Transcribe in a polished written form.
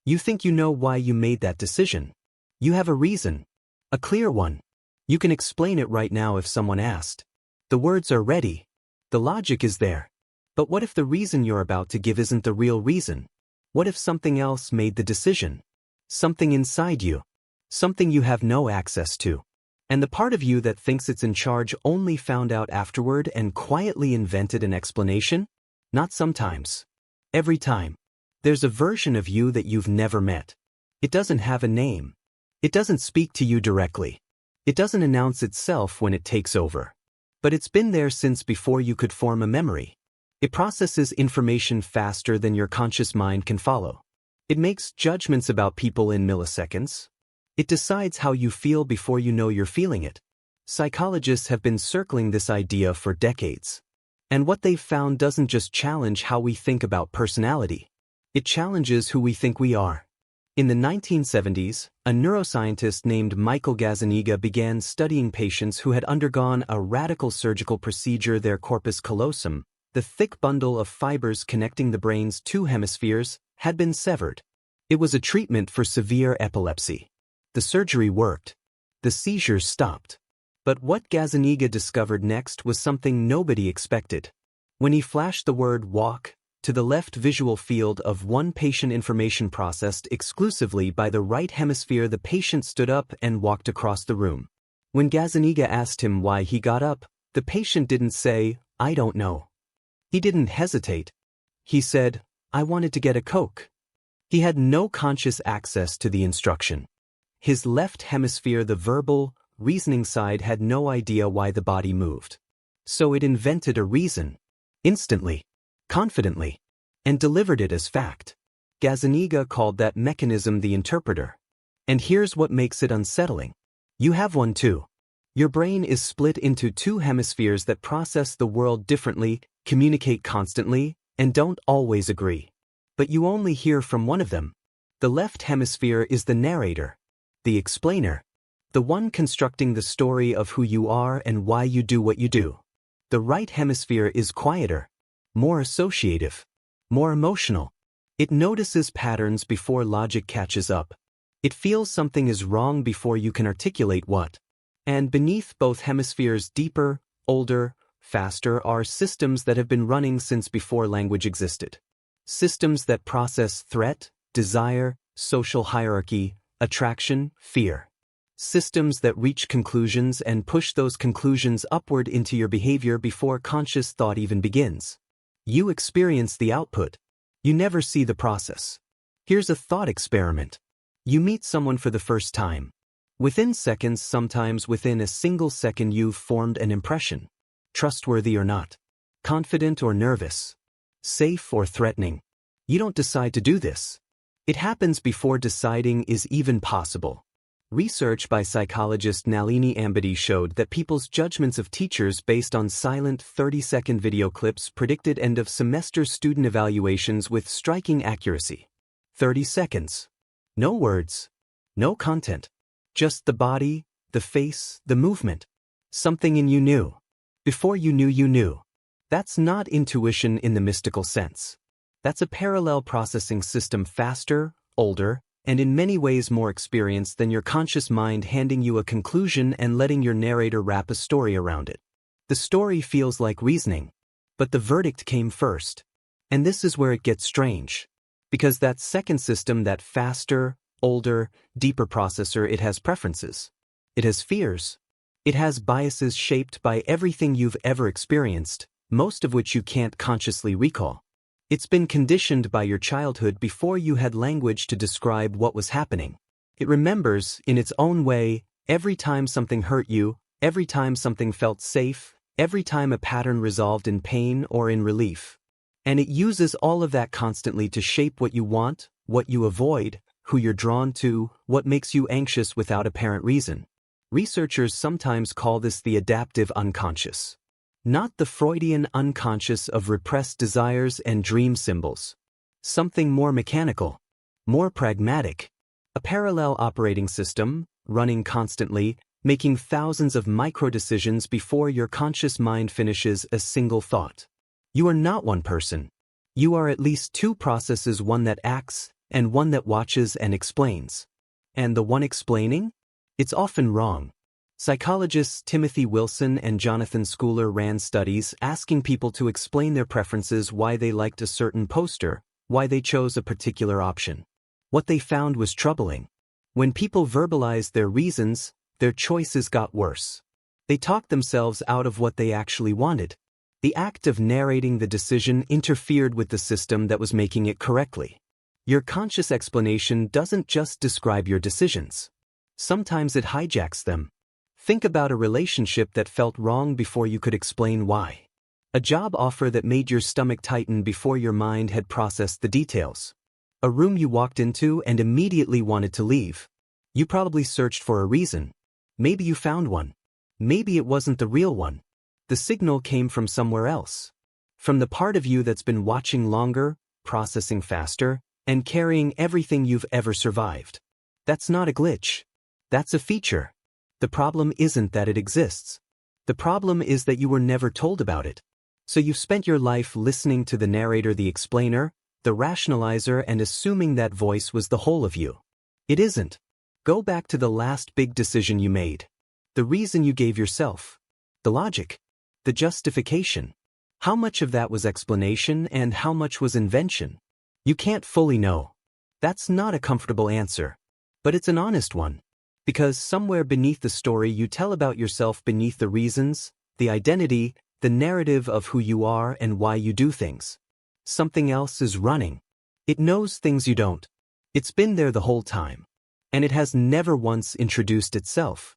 You think you know why you made that decision. You have a reason. A clear one. You can explain it right now if someone asked. The words are ready. The logic is there. But what if the reason you're about to give isn't the real reason? What if something else made the decision? Something inside you. Something you have no access to. And the part of you that thinks it's in charge only found out afterward and quietly invented an explanation? Not sometimes. Every time. There's a version of you that you've never met. It doesn't have a name. It doesn't speak to you directly. It doesn't announce itself when it takes over. But it's been there since before you could form a memory. It processes information faster than your conscious mind can follow. It makes judgments about people in milliseconds. It decides how you feel before you know you're feeling it. Psychologists have been circling this idea for decades. And what they've found doesn't just challenge how we think about personality. It challenges who we think we are. In the 1970s, a neuroscientist named Michael Gazzaniga began studying patients who had undergone a radical surgical procedure. Their corpus callosum, the thick bundle of fibers connecting the brain's two hemispheres, had been severed. It was a treatment for severe epilepsy. The surgery worked. The seizures stopped. But what Gazzaniga discovered next was something nobody expected. When he flashed the word walk to the left visual field of one patient, information processed exclusively by the right hemisphere, the patient stood up and walked across the room. When Gazzaniga asked him why he got up, the patient didn't say, "I don't know." He didn't hesitate. He said, "I wanted to get a Coke." He had no conscious access to the instruction. His left hemisphere, the verbal, reasoning side, had no idea why the body moved. So it invented a reason. Instantly. Confidently. And delivered it as fact. Gazzaniga called that mechanism the interpreter. And here's what makes it unsettling. You have one too. Your brain is split into two hemispheres that process the world differently, communicate constantly, and don't always agree. But you only hear from one of them. The left hemisphere is the narrator. The explainer. The one constructing the story of who you are and why you do what you do. The right hemisphere is quieter, more associative, more emotional. It notices patterns before logic catches up. It feels something is wrong before you can articulate what. And beneath both hemispheres, deeper, older, faster, are systems that have been running since before language existed. Systems that process threat, desire, social hierarchy, attraction, fear. Systems that reach conclusions and push those conclusions upward into your behavior before conscious thought even begins. You experience the output. You never see the process. Here's a thought experiment. You meet someone for the first time. Within seconds, sometimes within a single second, you've formed an impression. Trustworthy or not. Confident or nervous. Safe or threatening. You don't decide to do this. It happens before deciding is even possible. Research by psychologist Nalini Ambady showed that people's judgments of teachers based on silent 30-second video clips predicted end-of-semester student evaluations with striking accuracy. 30 seconds. No words. No content. Just the body, the face, the movement. Something in you knew. Before you knew you knew. That's not intuition in the mystical sense. That's a parallel processing system, faster, older, and in many ways more experienced than your conscious mind, handing you a conclusion and letting your narrator wrap a story around it. The story feels like reasoning, but the verdict came first. And this is where it gets strange. Because that second system, that faster, older, deeper processor, it has preferences. It has fears. It has biases shaped by everything you've ever experienced, most of which you can't consciously recall. It's been conditioned by your childhood before you had language to describe what was happening. It remembers, in its own way, every time something hurt you, every time something felt safe, every time a pattern resolved in pain or in relief. And it uses all of that constantly to shape what you want, what you avoid, who you're drawn to, what makes you anxious without apparent reason. Researchers sometimes call this the adaptive unconscious. Not the Freudian unconscious of repressed desires and dream symbols. Something more mechanical, more pragmatic. A parallel operating system, running constantly, making thousands of micro-decisions before your conscious mind finishes a single thought. You are not one person. You are at least two processes, one that acts, and one that watches and explains. And the one explaining? It's often wrong. Psychologists Timothy Wilson and Jonathan Schooler ran studies asking people to explain their preferences, why they liked a certain poster, why they chose a particular option. What they found was troubling. When people verbalized their reasons, their choices got worse. They talked themselves out of what they actually wanted. The act of narrating the decision interfered with the system that was making it correctly. Your conscious explanation doesn't just describe your decisions. Sometimes it hijacks them. Think about a relationship that felt wrong before you could explain why. A job offer that made your stomach tighten before your mind had processed the details. A room you walked into and immediately wanted to leave. You probably searched for a reason. Maybe you found one. Maybe it wasn't the real one. The signal came from somewhere else. From the part of you that's been watching longer, processing faster, and carrying everything you've ever survived. That's not a glitch. That's a feature. The problem isn't that it exists. The problem is that you were never told about it. So you've spent your life listening to the narrator, the explainer, the rationalizer, and assuming that voice was the whole of you. It isn't. Go back to the last big decision you made. The reason you gave yourself. The logic. The justification. How much of that was explanation and how much was invention? You can't fully know. That's not a comfortable answer. But it's an honest one. Because somewhere beneath the story you tell about yourself, beneath the reasons, the identity, the narrative of who you are and why you do things, something else is running. It knows things you don't. It's been there the whole time. And it has never once introduced itself.